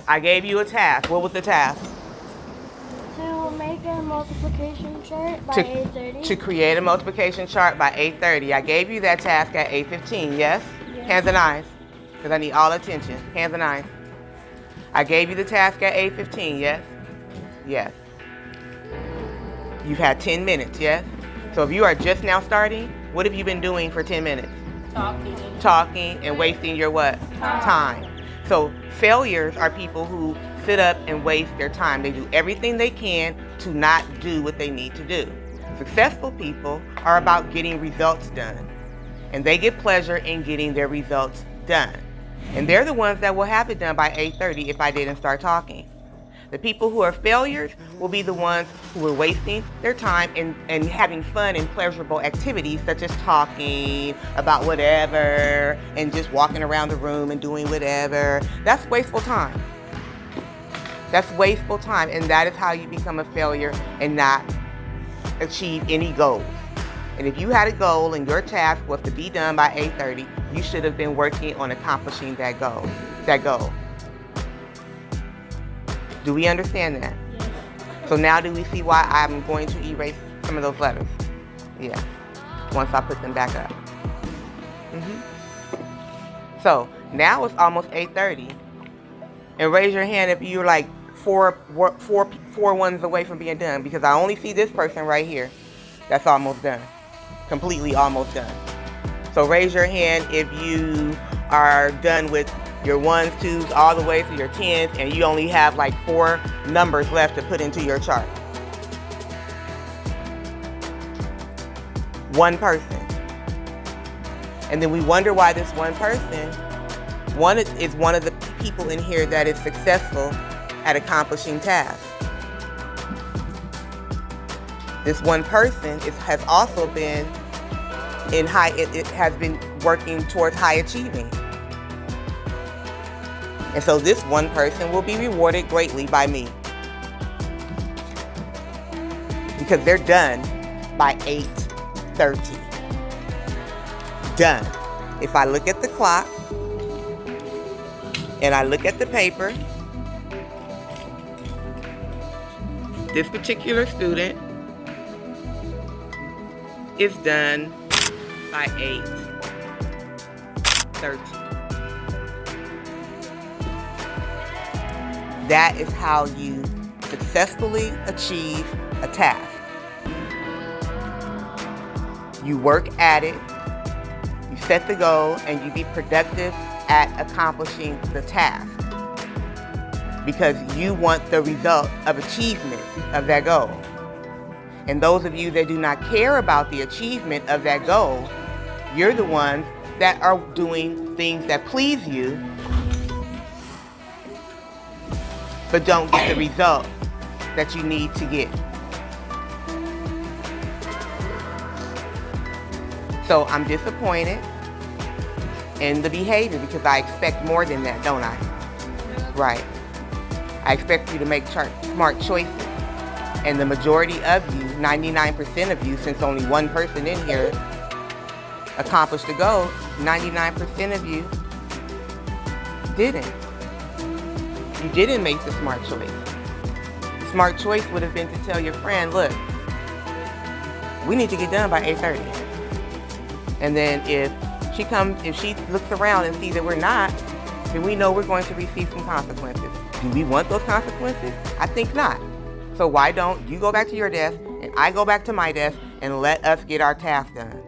I gave you a task. What was the task? To make a multiplication chart by 8:30. To create a multiplication chart by 8:30. I gave you that task at 8:15, yes? Yes. Hands and eyes, because I need all attention. Hands and eyes. I gave you the task at 8:15, yes? Yes. You've had 10 minutes, yes? So if you are just now starting, what have you been doing for 10 minutes? Talking and wasting your what? Time. So failures are people who sit up and waste their time. They do everything they can to not do what they need to do. Successful people are about getting results done. And they get pleasure in getting their results done. And they're the ones that will have it done by 8:30 if I didn't start talking. The people who are failures will be the ones who are wasting their time and having fun and pleasurable activities such as talking about whatever and just walking around the room and doing whatever. That's wasteful time. That's wasteful time, and that is how you become a failure and not achieve any goals. And if you had a goal and your task was to be done by 8:30, you should have been working on accomplishing that goal. Do we understand that? Yes. So now do we see why I'm going to erase some of those letters? Yeah, once I put them back up. So now it's almost 8:30. And raise your hand if you're like four ones away from being done, because I only see this person right here that's almost done. Completely almost done. So raise your hand if you are done with your 1s, 2s, all the way to your 10s, and you only have like 4 numbers left to put into your chart. One person. And then we wonder why this one person, is one of the people in here that is successful at accomplishing tasks. This one person has also been it has been working towards high achieving. And so this one person will be rewarded greatly by me, because they're done by 8:30. Done. If I look at the clock and I look at the paper, this particular student is done by 8:30. That is how you successfully achieve a task. You work at it, you set the goal, and you be productive at accomplishing the task, because you want the result of achievement of that goal. And those of you that do not care about the achievement of that goal, you're the ones that are doing things that please you but don't get the result that you need to get. So I'm disappointed in the behavior, because I expect more than that, don't I? Right. I expect you to make smart choices. And the majority of you, 99% of you, since only one person in here accomplished the goal, 99% of you didn't. You didn't make the smart choice. The smart choice would have been to tell your friend, look, we need to get done by 8:30. And then if she looks around and sees that we're not, then we know we're going to receive some consequences. Do we want those consequences? I think not. So why don't you go back to your desk and I go back to my desk and let us get our task done?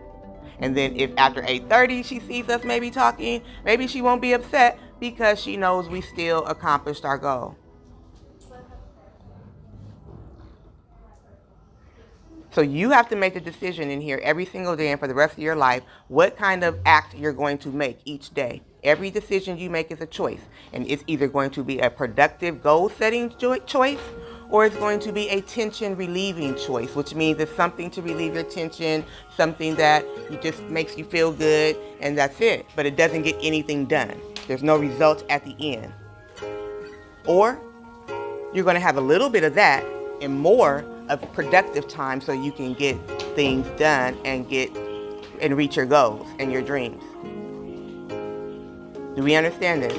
And then if after 8:30 she sees us maybe talking, maybe she won't be upset, because she knows we still accomplished our goal. So you have to make a decision in here every single day and for the rest of your life what kind of act you're going to make each day. Every decision you make is a choice, and it's either going to be a productive goal-setting choice, or it's going to be a tension-relieving choice, which means it's something to relieve your tension, something that just makes you feel good, and that's it. But it doesn't get anything done. There's no result at the end. Or you're going to have a little bit of that and more of productive time so you can get things done and reach your goals and your dreams. Do we understand this?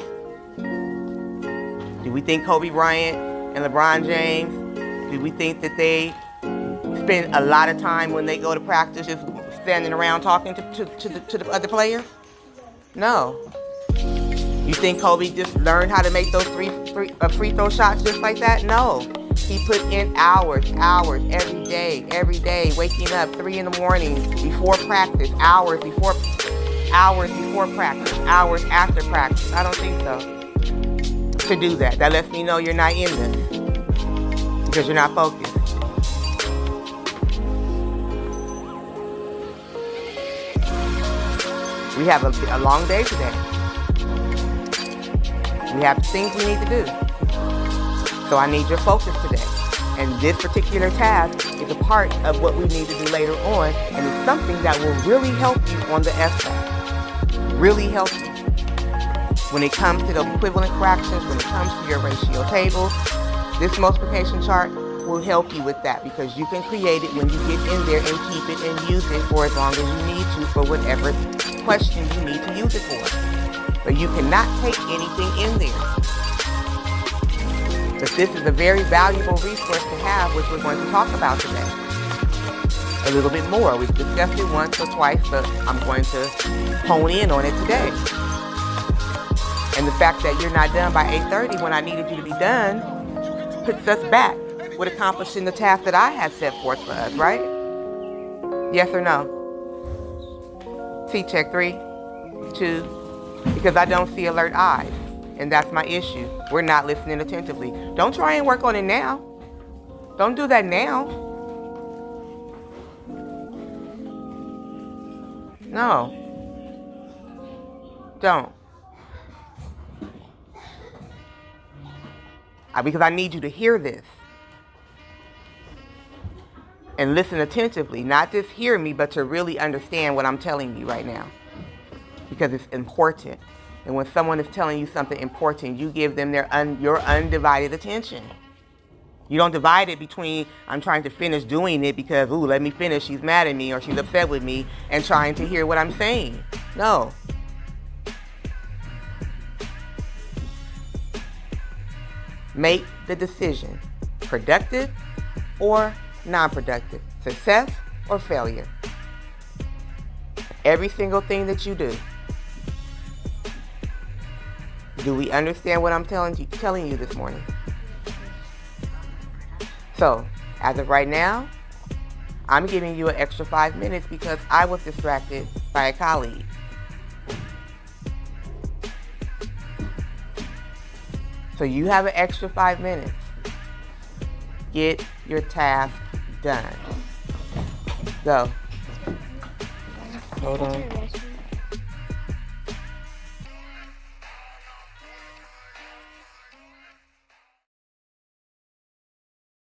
Do we think Kobe Bryant and LeBron James, do we think that they spend a lot of time when they go to practice just standing around talking to the other players? No. You think Kobe just learned how to make those free throw shots just like that? No. He put in hours every day, waking up 3 in the morning before practice, hours before practice, hours after practice. I don't think so. To do that. That lets me know you're not in this because you're not focused. We have a long day today. We have things we need to do. So I need your focus today. And this particular task is a part of what we need to do later on, and it's something that will really help you on the SBAC. Really help you. When it comes to those equivalent fractions, when it comes to your ratio tables, this multiplication chart will help you with that because you can create it when you get in there and keep it and use it for as long as you need to for whatever question you need to use it for. But you cannot take anything in there. But this is a very valuable resource to have, which we're going to talk about today. A little bit more. We've discussed it once or twice, but I'm going to hone in on it today. And the fact that you're not done by 8:30 when I needed you to be done puts us back with accomplishing the task that I had set forth for us, right? Yes or no? T-check 3, 2, because I don't see alert eyes. And that's my issue. We're not listening attentively. Don't try and work on it now. Don't do that now. No. Don't. Because I need you to hear this. And listen attentively. Not just hear me, but to really understand what I'm telling you right now. Because it's important. And when someone is telling you something important, you give them your undivided attention. You don't divide it between, I'm trying to finish doing it because, ooh, let me finish, she's mad at me or she's upset with me, and trying to hear what I'm saying. No. Make the decision, productive or non-productive, success or failure. Every single thing that you do. Do we understand what I'm telling you this morning? So, as of right now, I'm giving you an extra 5 minutes because I was distracted by a colleague. So you have an extra 5 minutes. Get your task done. Go. Hold on.